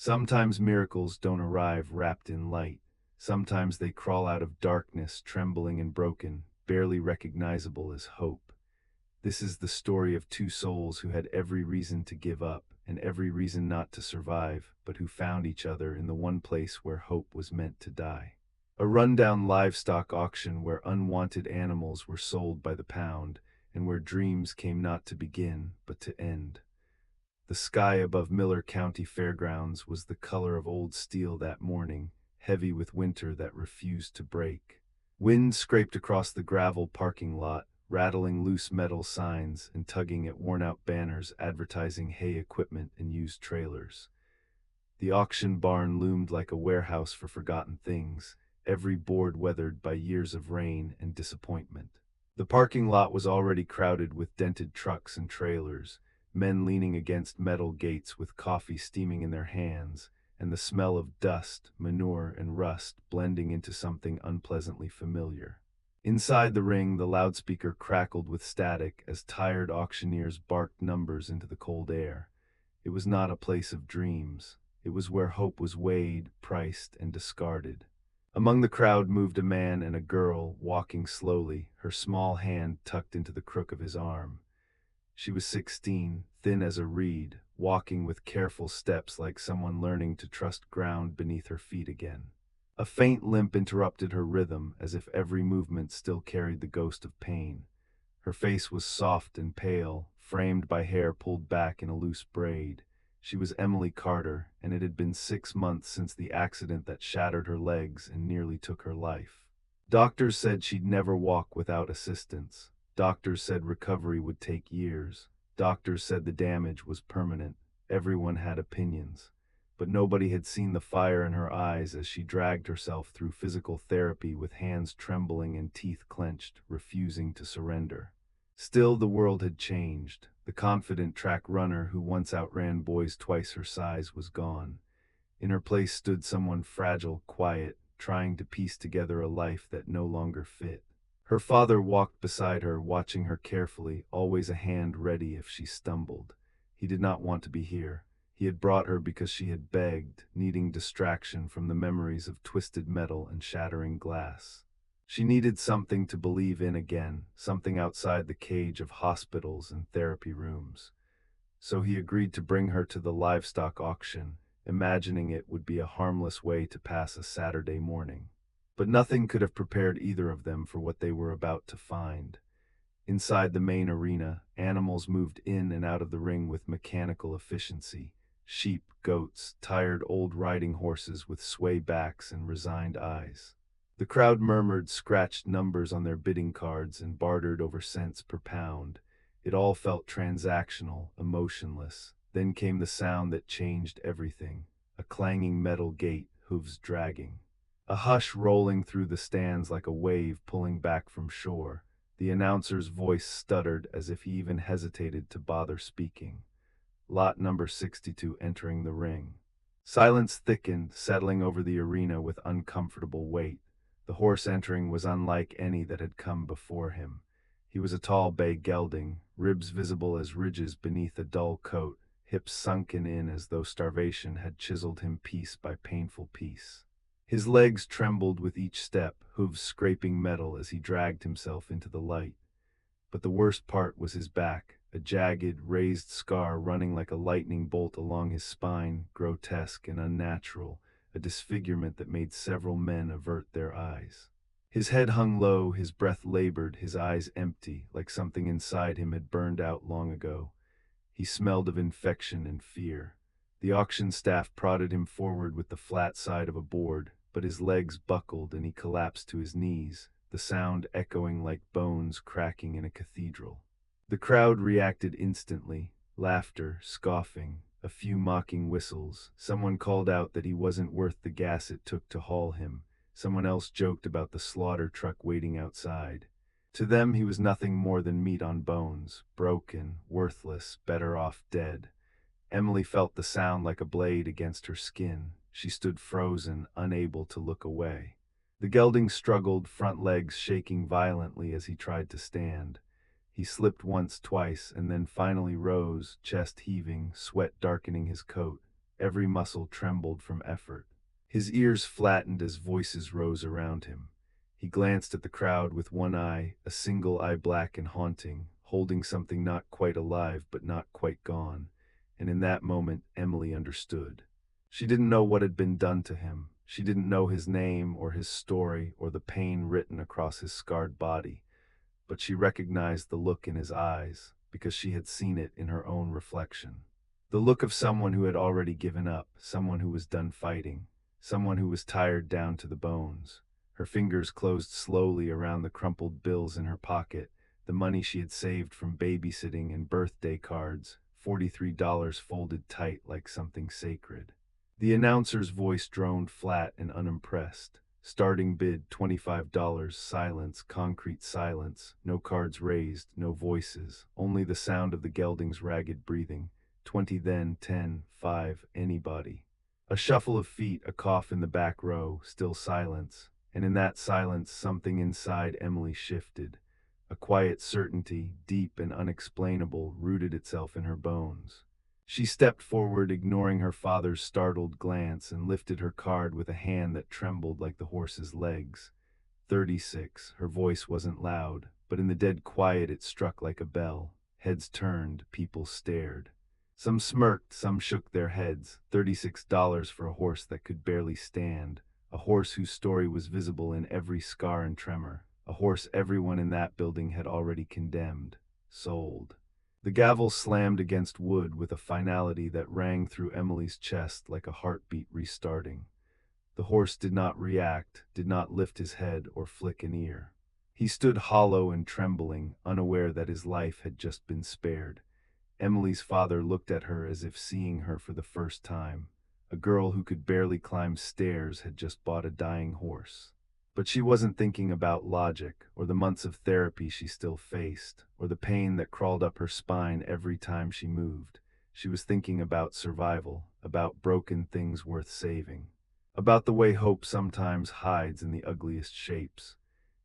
Sometimes miracles don't arrive wrapped in light. Sometimes they crawl out of darkness, trembling and broken, barely recognizable as hope. This is the story of two souls who had every reason to give up and every reason not to survive, but who found each other in the one place where hope was meant to die. A rundown livestock auction where unwanted animals were sold by the pound, and where dreams came not to begin, but to end. The sky above Miller County Fairgrounds was the color of old steel that morning, heavy with winter that refused to break. Wind scraped across the gravel parking lot, rattling loose metal signs and tugging at worn-out banners advertising hay equipment and used trailers. The auction barn loomed like a warehouse for forgotten things, every board weathered by years of rain and disappointment. The parking lot was already crowded with dented trucks and trailers, men leaning against metal gates with coffee steaming in their hands, and the smell of dust, manure, and rust blending into something unpleasantly familiar. Inside the ring, the loudspeaker crackled with static as tired auctioneers barked numbers into the cold air. It was not a place of dreams. It was where hope was weighed, priced, and discarded. Among the crowd moved a man and a girl, walking slowly, her small hand tucked into the crook of his arm. She was 16, thin as a reed, walking with careful steps like someone learning to trust ground beneath her feet again. A faint limp interrupted her rhythm, as if every movement still carried the ghost of pain. Her face was soft and pale, framed by hair pulled back in a loose braid. She was Emily Carter, and it had been 6 months since the accident that shattered her legs and nearly took her life. Doctors said she'd never walk without assistance. Doctors said recovery would take years. Doctors said the damage was permanent. Everyone had opinions. But nobody had seen the fire in her eyes as she dragged herself through physical therapy with hands trembling and teeth clenched, refusing to surrender. Still, the world had changed. The confident track runner who once outran boys twice her size was gone. In her place stood someone fragile, quiet, trying to piece together a life that no longer fit. Her father walked beside her, watching her carefully, always a hand ready if she stumbled. He did not want to be here. He had brought her because she had begged, needing distraction from the memories of twisted metal and shattering glass. She needed something to believe in again, something outside the cage of hospitals and therapy rooms. So he agreed to bring her to the livestock auction, imagining it would be a harmless way to pass a Saturday morning. But nothing could have prepared either of them for what they were about to find. Inside the main arena, animals moved in and out of the ring with mechanical efficiency. Sheep, goats, tired old riding horses with sway backs and resigned eyes. The crowd murmured, scratched numbers on their bidding cards, and bartered over cents per pound. It all felt transactional, emotionless. Then came the sound that changed everything. A clanging metal gate, hooves dragging. A hush rolling through the stands like a wave pulling back from shore. The announcer's voice stuttered as if he even hesitated to bother speaking. Lot number 62 entering the ring. Silence thickened, settling over the arena with uncomfortable weight. The horse entering was unlike any that had come before him. He was a tall bay gelding, ribs visible as ridges beneath a dull coat, hips sunken in as though starvation had chiseled him piece by painful piece. His legs trembled with each step, hooves scraping metal as he dragged himself into the light. But the worst part was his back, a jagged, raised scar running like a lightning bolt along his spine, grotesque and unnatural, a disfigurement that made several men avert their eyes. His head hung low, his breath labored, his eyes empty, like something inside him had burned out long ago. He smelled of infection and fear. The auction staff prodded him forward with the flat side of a board, but his legs buckled and he collapsed to his knees, the sound echoing like bones cracking in a cathedral. The crowd reacted instantly, laughter, scoffing, a few mocking whistles. Someone called out that he wasn't worth the gas it took to haul him. Someone else joked about the slaughter truck waiting outside. To them he was nothing more than meat on bones, broken, worthless, better off dead. Emily felt the sound like a blade against her skin. She stood frozen, unable to look away. The gelding struggled, front legs shaking violently as he tried to stand. He slipped once, twice, and then finally rose, chest heaving, sweat darkening his coat. every muscle trembled from effort. His ears flattened as voices rose around him. He glanced at the crowd with one eye, a single eye black and haunting, holding something not quite alive but not quite gone. And in that moment, Emily understood. She didn't know what had been done to him. She didn't know his name or his story or the pain written across his scarred body, but she recognized the look in his eyes because she had seen it in her own reflection. The look of someone who had already given up, someone who was done fighting, someone who was tired down to the bones. Her fingers closed slowly around the crumpled bills in her pocket, the money she had saved from babysitting and birthday cards, $43 folded tight like something sacred. The announcer's voice droned flat and unimpressed. Starting bid $25, silence, concrete silence, no cards raised, no voices, only the sound of the gelding's ragged breathing. 20 then, 10, 5, anybody. A shuffle of feet, a cough in the back row, still silence, and in that silence something inside Emily shifted. A quiet certainty, deep and unexplainable, rooted itself in her bones. She stepped forward, ignoring her father's startled glance, and lifted her card with a hand that trembled like the horse's legs. 36. Her voice wasn't loud, but in the dead quiet it struck like a bell. Heads turned, people stared. Some smirked, some shook their heads. $36 for a horse that could barely stand. A horse whose story was visible in every scar and tremor. A horse everyone in that building had already condemned. Sold. The gavel slammed against wood with a finality that rang through Emily's chest like a heartbeat restarting. The horse did not react, did not lift his head or flick an ear. He stood hollow and trembling, unaware that his life had just been spared. Emily's father looked at her as if seeing her for the first time. A girl who could barely climb stairs had just bought a dying horse. But she wasn't thinking about logic, or the months of therapy she still faced, or the pain that crawled up her spine every time she moved. She was thinking about survival, about broken things worth saving, about the way hope sometimes hides in the ugliest shapes.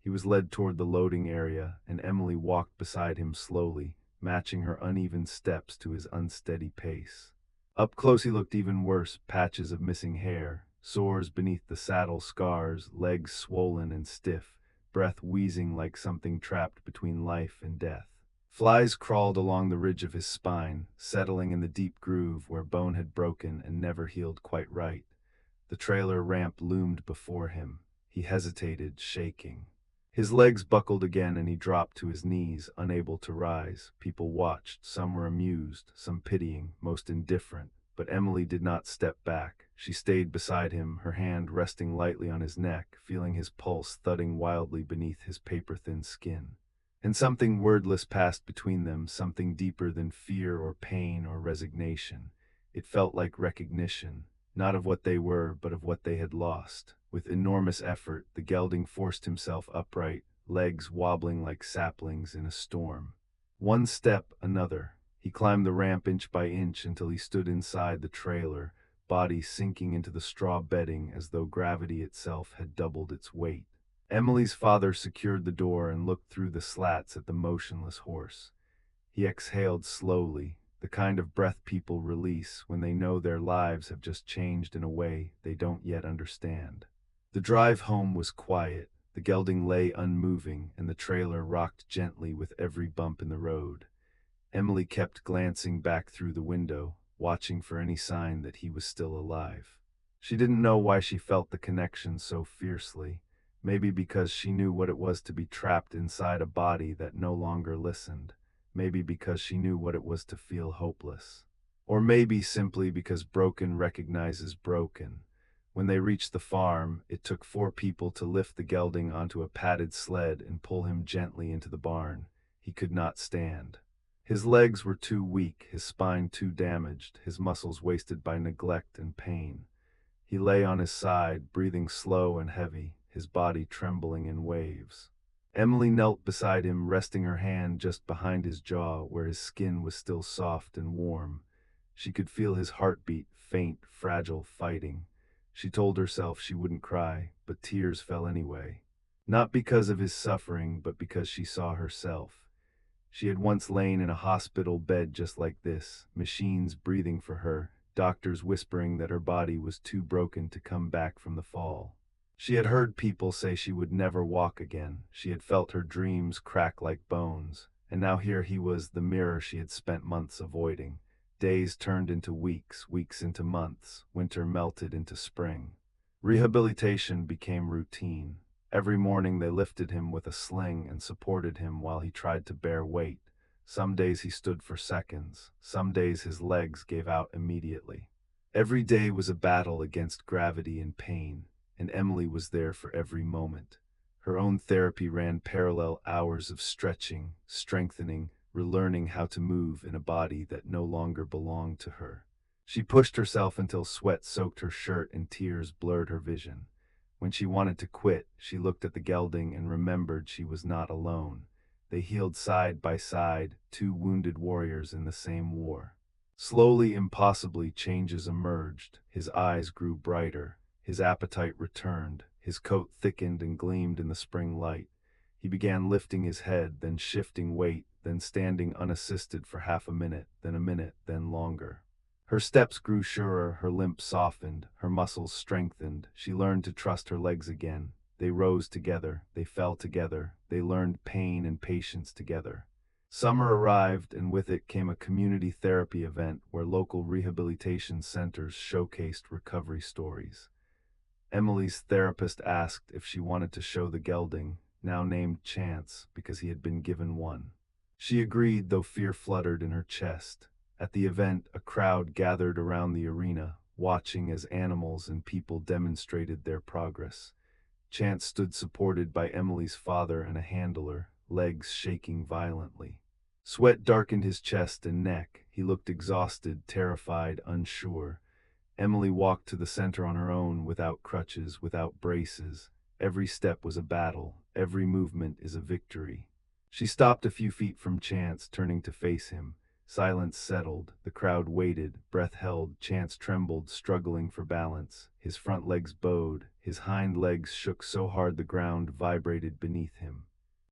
He was led toward the loading area, and Emily walked beside him slowly, matching her uneven steps to his unsteady pace. Up close he looked even worse, patches of missing hair, sores beneath the saddle, scars, legs swollen and stiff, breath wheezing like something trapped between life and death. Flies crawled along the ridge of his spine, settling in the deep groove where bone had broken and never healed quite right. The trailer ramp loomed before him. He hesitated, shaking. His legs buckled again and he dropped to his knees, unable to rise. People watched, some were amused, some pitying, most indifferent. But Emily did not step back. She stayed beside him, her hand resting lightly on his neck, feeling his pulse thudding wildly beneath his paper-thin skin. And something wordless passed between them, something deeper than fear or pain or resignation. It felt like recognition, not of what they were, but of what they had lost. With enormous effort, the gelding forced himself upright, legs wobbling like saplings in a storm. One step, another. He climbed the ramp inch by inch until he stood inside the trailer, body sinking into the straw bedding as though gravity itself had doubled its weight. Emily's father secured the door and looked through the slats at the motionless horse. He exhaled slowly, the kind of breath people release when they know their lives have just changed in a way they don't yet understand. The drive home was quiet. The gelding lay unmoving, and the trailer rocked gently with every bump in the road. Emily kept glancing back through the window, watching for any sign that he was still alive. She didn't know why she felt the connection so fiercely. Maybe because she knew what it was to be trapped inside a body that no longer listened. Maybe because she knew what it was to feel hopeless. Or maybe simply because broken recognizes broken. When they reached the farm, it took 4 people to lift the gelding onto a padded sled and pull him gently into the barn. He could not stand. His legs were too weak, his spine too damaged, his muscles wasted by neglect and pain. He lay on his side, breathing slow and heavy, his body trembling in waves. Emily knelt beside him, resting her hand just behind his jaw where his skin was still soft and warm. She could feel his heartbeat, faint, fragile, fighting. She told herself she wouldn't cry, but tears fell anyway. Not because of his suffering, but because she saw herself. She had once lain in a hospital bed just like this, machines breathing for her, doctors whispering that her body was too broken to come back from the fall. She had heard people say she would never walk again. She had felt her dreams crack like bones. And now here he was, the mirror she had spent months avoiding. Days turned into weeks, weeks into months, winter melted into spring. Rehabilitation became routine. Every morning they lifted him with a sling and supported him while he tried to bear weight. Some days he stood for seconds. Some days his legs gave out immediately. Every day was a battle against gravity and pain, and Emily was there for every moment. Her own therapy ran parallel, hours of stretching, strengthening, relearning how to move in a body that no longer belonged to her. She pushed herself until sweat soaked her shirt and tears blurred her vision. When she wanted to quit, she looked at the gelding and remembered she was not alone. They healed side by side, two wounded warriors in the same war. Slowly, impossibly, changes emerged. His eyes grew brighter. His appetite returned. His coat thickened and gleamed in the spring light. He began lifting his head, then shifting weight, then standing unassisted for half a minute, then longer. Her steps grew surer, her limp softened, her muscles strengthened. She learned to trust her legs again. They rose together, they fell together, they learned pain and patience together. Summer arrived, and with it came a community therapy event where local rehabilitation centers showcased recovery stories. Emily's therapist asked if she wanted to show the gelding, now named Chance because he had been given one. She agreed, though fear fluttered in her chest. At the event, a crowd gathered around the arena, watching as animals and people demonstrated their progress. Chance stood supported by Emily's father and a handler, legs shaking violently. Sweat darkened his chest and neck. He looked exhausted, terrified, unsure. Emily walked to the center on her own, without crutches, without braces. Every step was a battle. Every movement is a victory. She stopped a few feet from Chance, turning to face him. Silence settled. The crowd waited, breath held. Chance trembled, struggling for balance. His front legs bowed. His hind legs shook so hard the ground vibrated beneath him.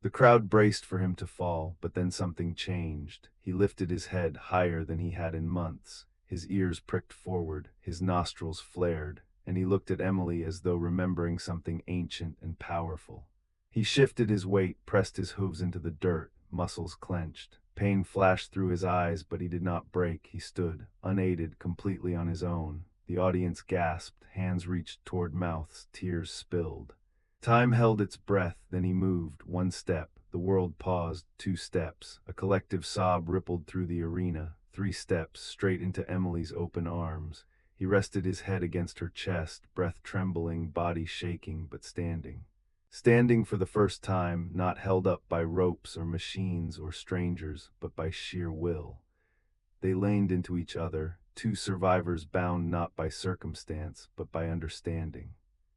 The crowd braced for him to fall, but then something changed. He lifted his head higher than he had in months. His ears pricked forward, his nostrils flared, and he looked at Emily as though remembering something ancient and powerful. He shifted his weight, pressed his hooves into the dirt, muscles clenched. Pain flashed through his eyes, but he did not break. He stood, unaided, completely on his own. The audience gasped, hands reached toward mouths, tears spilled. Time held its breath, then he moved, one step. The world paused, 2 steps. A collective sob rippled through the arena. 3 steps, straight into Emily's open arms. He rested his head against her chest, breath trembling, body shaking, but standing. Standing for the first time, not held up by ropes or machines or strangers, but by sheer will. They leaned into each other, 2 survivors bound not by circumstance, but by understanding.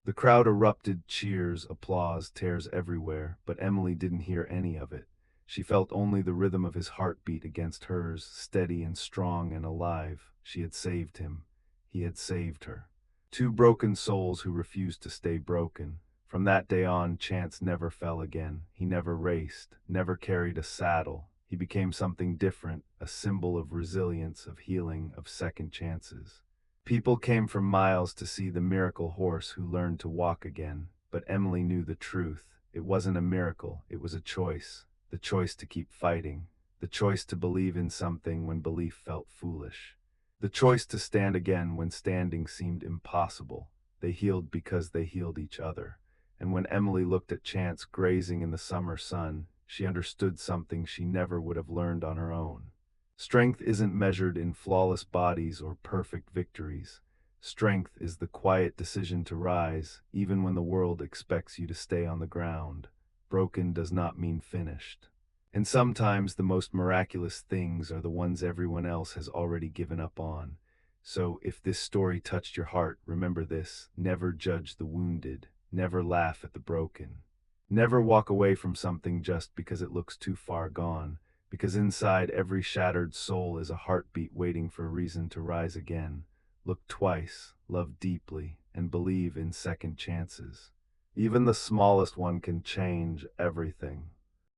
The crowd erupted, cheers, applause, tears everywhere, but Emily didn't hear any of it. She felt only the rhythm of his heartbeat against hers, steady and strong and alive. She had saved him. He had saved her. 2 broken souls who refused to stay broken. From that day on, Chance never fell again. He never raced, never carried a saddle. He became something different, a symbol of resilience, of healing, of second chances. People came from miles to see the miracle horse who learned to walk again. But Emily knew the truth. It wasn't a miracle, it was a choice. The choice to keep fighting. The choice to believe in something when belief felt foolish. The choice to stand again when standing seemed impossible. They healed because they healed each other. And when Emily looked at Chance grazing in the summer sun, she understood something she never would have learned on her own. Strength isn't measured in flawless bodies or perfect victories. Strength is the quiet decision to rise, even when the world expects you to stay on the ground. Broken does not mean finished. And sometimes the most miraculous things are the ones everyone else has already given up on. So if this story touched your heart, remember this: never judge the wounded. Never laugh at the broken. Never walk away from something just because it looks too far gone, because inside every shattered soul is a heartbeat waiting for a reason to rise again. Look twice, love deeply, and believe in second chances. Even the smallest one can change everything.